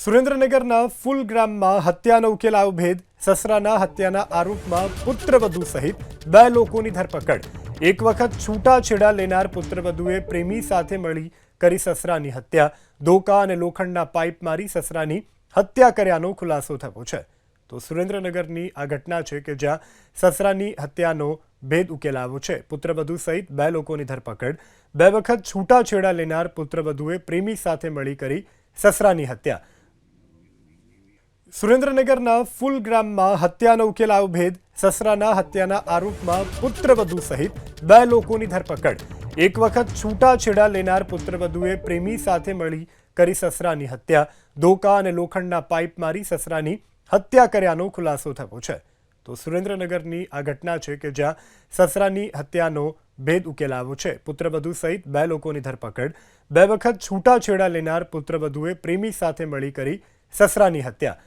સુરેન્દ્રનગરના ફૂલગ્રામમાં હત્યાનો ઉકેલ આવ્યો ભેદ. સસરાના હત્યાના આરોપમાં પુત્રવધુ સહિત 2 લોકોની ધરપકડ. એક વખત છૂટાછેડા લેનાર પુત્રવધુએ પ્રેમી સાથે મળી કરી સસરાની હત્યા. ધોકા અને લોખંડના પાઇપ મારી સસરાની હત્યા કર્યાનો ખુલાસો થયો છે. તો સુરેન્દ્રનગરની આ ઘટના છે કે જ્યાં સસરાની હત્યાનો ભેદ ઉકેલાયો છે. પુત્રવધુ સહિત 2 લોકોની ધરપકડ. 2 વખત છૂટાછેડા લેનાર પુત્રવધુએ પ્રેમી સાથે મળી કરી સસરાની હત્યા. સુરેન્દ્રનગરના ફૂલગ્રામમાં હત્યાનો ઉકેલ આવ્યો ભેદ. સસરાના હત્યાના આરોપમાં પુત્રવધુ સહિત 2 લોકોની ધરપકડ. એક વખત છૂટાછેડા લેનાર પુત્રવધુએ પ્રેમી સાથે મળી કરી સસરાની હત્યા. ધોકા અને લોખંડના પાઇપ મારી સસરાની હત્યા કર્યાનો ખુલાસો થયો છે. તો સુરેન્દ્રનગરની આ ઘટના છે કે જ્યાં સસરાની હત્યાનો ભેદ ઉકેલાયો છે. પુત્રવધુ સહિત 2 લોકોની ધરપકડ. 2 વખત છૂટાછેડા લેનાર પુત્રવધુએ પ્રેમી સાથે મળી કરી સસરાની હત્યા.